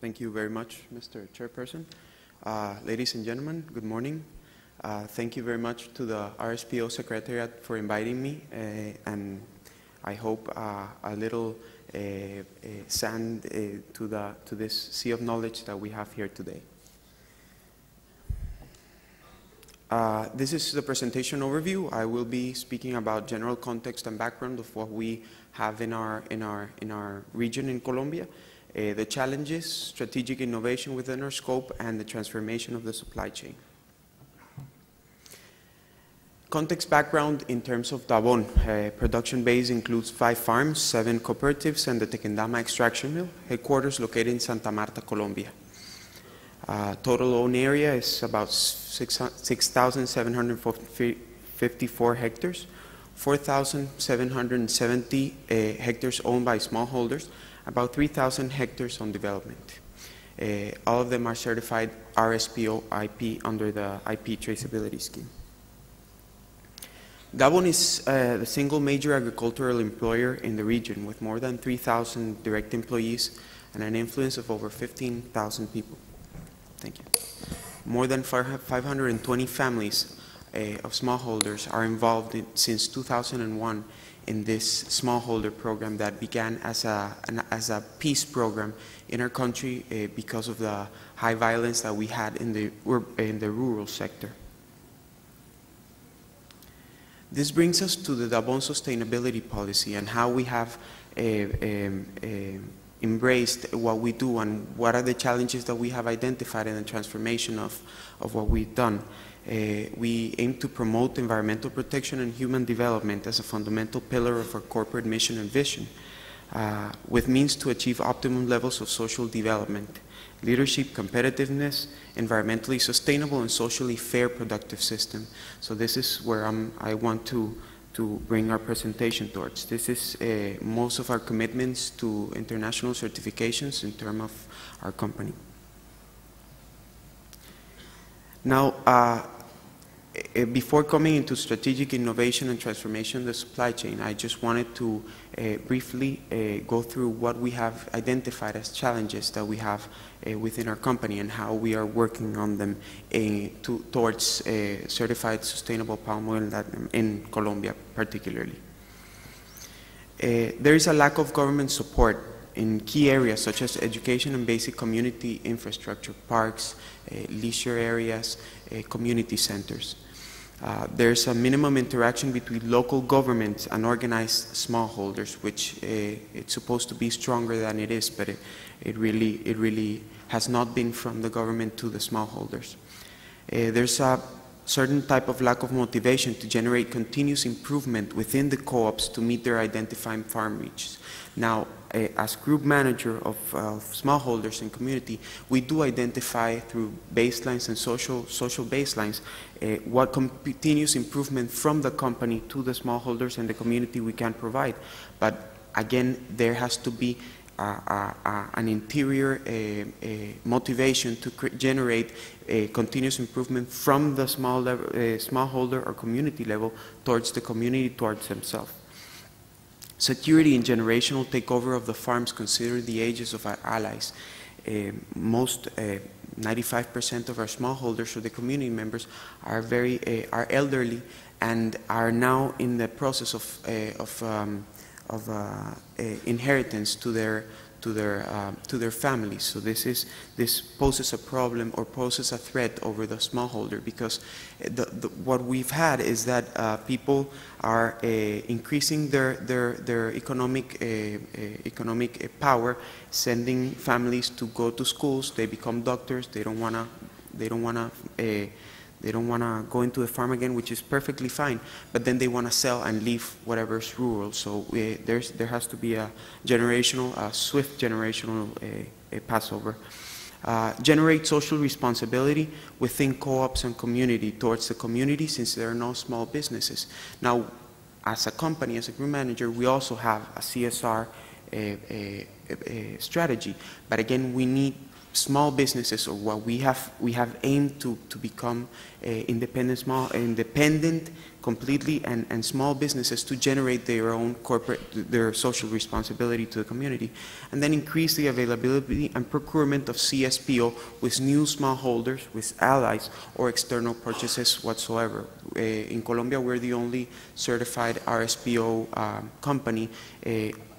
Thank you very much, Mr. Chairperson. Ladies and gentlemen, good morning. Thank you very much to the RSPO Secretariat for inviting me, and I hope a little sand to this sea of knowledge that we have here today. This is the presentation overview. I will be speaking about general context and background of what we have in our region in Colombia, the challenges, strategic innovation within our scope, and the transformation of the supply chain. Context background in terms of Dabón. Production base includes 5 farms, 7 cooperatives, and the Tequendama extraction mill, headquarters located in Santa Marta, Colombia. Total owned area is about 6,754 hectares, 4,770 hectares owned by smallholders, about 3,000 hectares on development. All of them are certified RSPO IP under the IP traceability scheme. Gabon is the single major agricultural employer in the region with more than 3,000 direct employees and an influence of over 15,000 people. Thank you. More than 520 families of smallholders are involved since 2001 in this smallholder program that began as a peace program in our country because of the high violence that we had in the rural sector. This brings us to the Dabón sustainability policy and how we have embraced what we do and what are the challenges that we have identified in the transformation of what we've done. We aim to promote environmental protection and human development as a fundamental pillar of our corporate mission and vision, with means to achieve optimum levels of social development, leadership, competitiveness, environmentally sustainable and socially fair productive system. So this is where I want to bring our presentation towards. This is most of our commitments to international certifications in terms of our company. Now, before coming into strategic innovation and transformation of the supply chain, I just wanted to briefly go through what we have identified as challenges that we have within our company and how we are working on them towards certified sustainable palm oil in Colombia particularly. There is a lack of government support in key areas such as education and basic community infrastructure, parks, leisure areas, community centers. There's a minimum interaction between local governments and organized smallholders, which it's supposed to be stronger than it is, but it really has not been from the government to the smallholders. There's a certain type of lack of motivation to generate continuous improvement within the co-ops to meet their identified farm reaches. Now, as group manager of smallholders and community, we do identify through baselines and social baselines what continuous improvement from the company to the smallholders and the community we can provide. But again, there has to be an interior motivation to generate continuous improvement from the smallholder or community level towards the community, towards themselves. Security and generational takeover of the farms consider the ages of our allies. 95% of our smallholders or the community members are elderly and are now in the process of inheritance to their families. So this poses a problem or poses a threat over the smallholder, because what we've had is that people are increasing their economic power, sending families to go to schools. They become doctors. They don't wanna go into the farm again, which is perfectly fine, but then they want to sell and leave whatever's rural. So there has to be a swift generational passover. Generate social responsibility within co-ops and community towards the community, since there are no small businesses. Now, as a company, as a group manager, we also have a CSR strategy, but again, we need small businesses, or what we have aimed to become independent completely, and small businesses to generate their own their social responsibility to the community, and then increase the availability and procurement of CSPO with new smallholders, with allies, or external purchases whatsoever. In Colombia, we're the only certified RSPO company.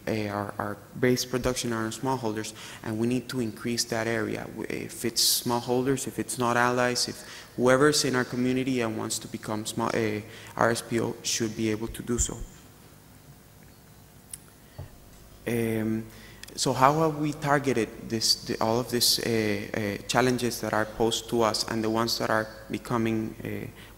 Our base production are smallholders, and we need to increase that area. If it's smallholders, if it's not allies, if whoever's in our community and wants to become RSPO should be able to do so. So how have we targeted all of these challenges that are posed to us, and the ones that are becoming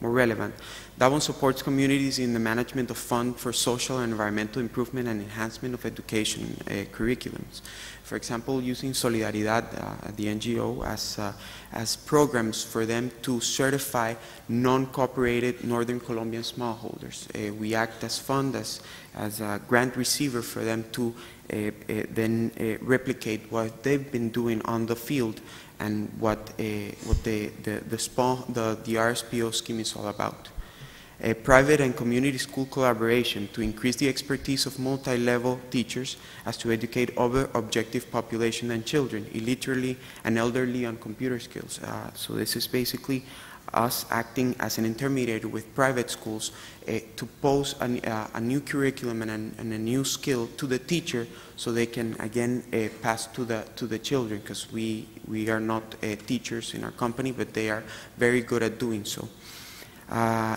more relevant? That one supports communities in the management of funds for social and environmental improvement and enhancement of education curriculums. For example, using Solidaridad, the NGO, as programs for them to certify non-cooperated Northern Colombian smallholders. We act as fund, as a grant receiver for them to then replicate what they've been doing on the field, and what the RSPO scheme is all about. Private and community school collaboration to increase the expertise of multi-level teachers as to educate other objective population and children, illiterate and elderly, on computer skills. So this is basically us acting as an intermediary with private schools to pose a new curriculum and a new skill to the teacher, so they can again pass to the children, because we are not teachers in our company, but they are very good at doing so.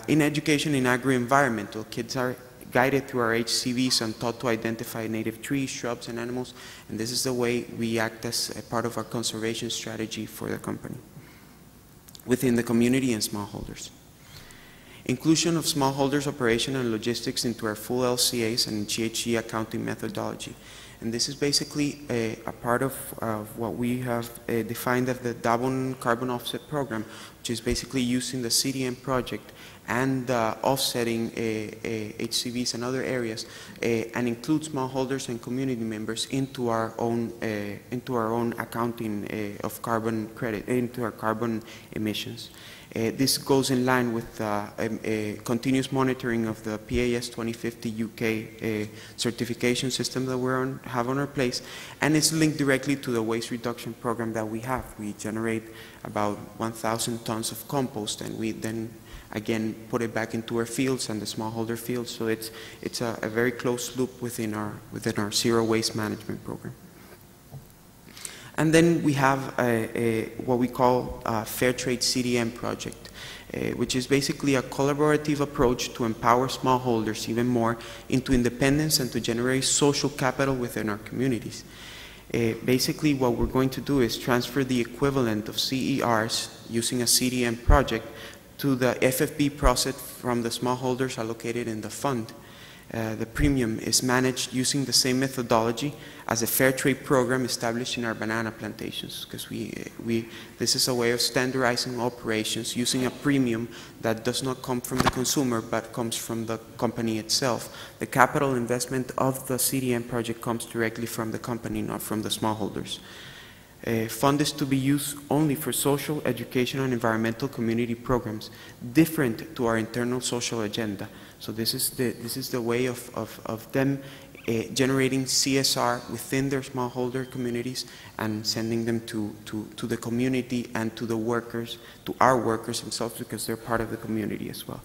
In education in agro-environmental, kids are guided through our HCVs and taught to identify native trees, shrubs, and animals, and this is the way we act as a part of our conservation strategy for the company within the community and smallholders. Inclusion of smallholders operation and logistics into our full LCAs and GHG accounting methodology. And this is basically a part of what we have defined as the Dabon Carbon Offset Program, which is basically using the CDM project and offsetting HCVs and other areas, and include smallholders and community members into our own accounting of carbon credit, into our carbon emissions. This goes in line with a continuous monitoring of the PAS 2050 UK certification system that we have on our place, and it's linked directly to the waste reduction program that we have. We generate about 1,000 tons of compost, and we then again put it back into our fields and the smallholder fields. So it's a very close loop within our zero waste management program. And then we have what we call a Fair Trade CDM project, which is basically a collaborative approach to empower smallholders even more into independence and to generate social capital within our communities. Basically, what we're going to do is transfer the equivalent of CERs using a CDM project to the FFB process from the smallholders allocated in the fund. The premium is managed using the same methodology as a fair trade program established in our banana plantations, because this is a way of standardizing operations using a premium that does not come from the consumer but comes from the company itself. The capital investment of the CDM project comes directly from the company, not from the smallholders. Fund is to be used only for social, educational, and environmental community programs, different to our internal social agenda. So this is the way of them generating CSR within their smallholder communities and sending them to the community and to the workers, to our workers themselves, because they're part of the community as well.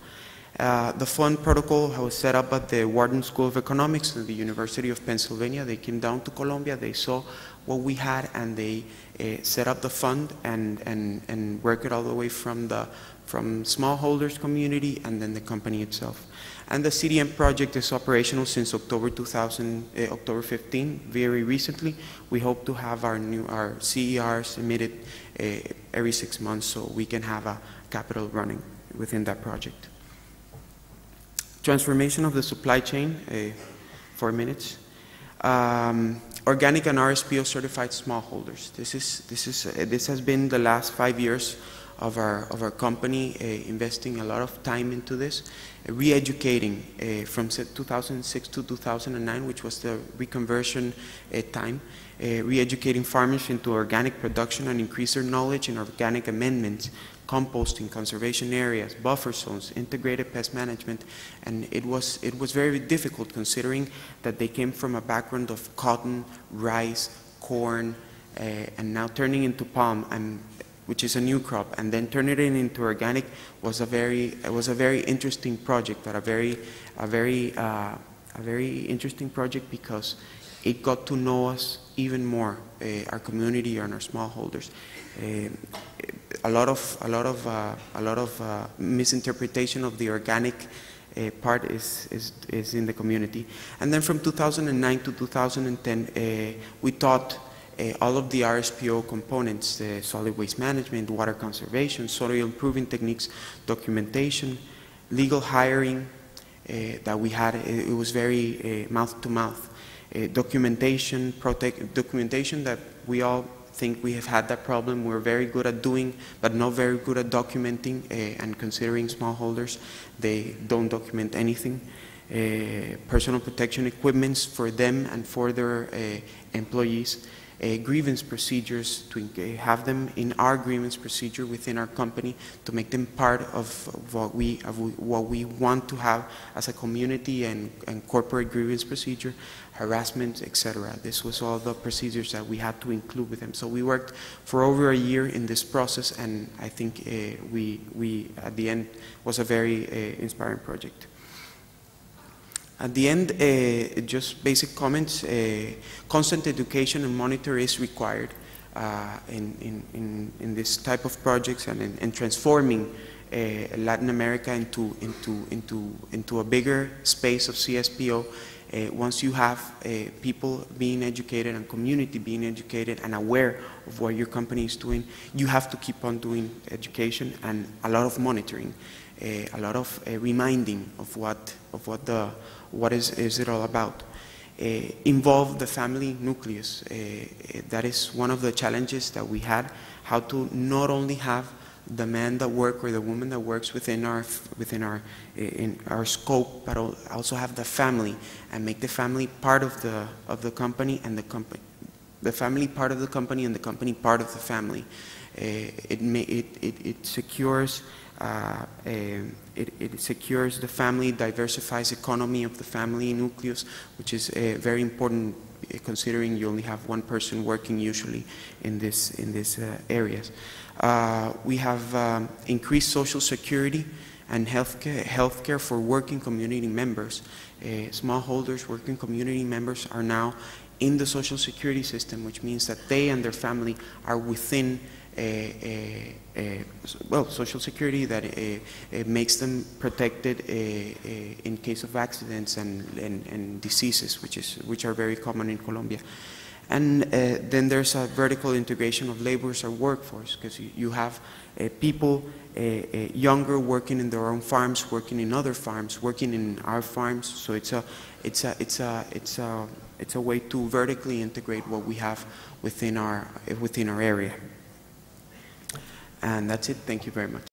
The fund protocol was set up at the Wharton School of Economics at the University of Pennsylvania. They came down to Colombia, they saw what we had, and they set up the fund and work it all the way from smallholders community and then the company itself. And the CDM project is operational since October 15, very recently. We hope to have our CER submitted every 6 months, so we can have a capital running within that project. Transformation of the supply chain, 4 minutes. Organic and RSPO certified smallholders. This has been the last 5 years of our company, investing a lot of time into this, re-educating from 2006 to 2009, which was the reconversion time, re-educating farmers into organic production and increase their knowledge in organic amendments, composting, conservation areas, buffer zones, integrated pest management, and it was very difficult considering that they came from a background of cotton, rice, corn, and now turning into palm, and which is a new crop, and then turning it into organic was a very interesting project, but a very interesting project because it got to know us even more, our community and our smallholders. A lot of misinterpretation of the organic part is in the community. And then from 2009 to 2010, we taught all of the RSPO components, solid waste management, water conservation, soil improving techniques, documentation, legal hiring that we had. It was very mouth to mouth. Documentation that we all think we have had that problem. We're very good at doing, but not very good at documenting, and considering smallholders, they don't document anything. Personal protection equipments for them and for their employees. Grievance procedures, to have them in our grievance procedure within our company, to make them part of what we want to have as a community and corporate grievance procedure, harassment, etc. This was all the procedures that we had to include with them. So we worked for over a year in this process, and I think we at the end was a very inspiring project. At the end, just basic comments. Constant education and monitor is required in this type of projects and in transforming Latin America into a bigger space of CSPO. Once you have people being educated and community being educated and aware of what your company is doing, you have to keep on doing education and a lot of monitoring, a lot of reminding of what is it all about. Involve the family nucleus. That is one of the challenges that we had, how to not only have the man that works or the woman that works within our scope, but also have the family and make the family part of the company, and the family part of the company and the company part of the family. It secures it secures the family, diversifies economy of the family nucleus, which is very important considering you only have one person working usually in these areas. We have increased social security and healthcare for working community members. Smallholders, working community members are now in the social security system, which means that they and their family are within social security that makes them protected in case of accidents and diseases, which are very common in Colombia. And then there's a vertical integration of laborers or workforce, because you have people younger working in their own farms, working in other farms, working in our farms. So it's a way to vertically integrate what we have within our area. And that's it. Thank you very much.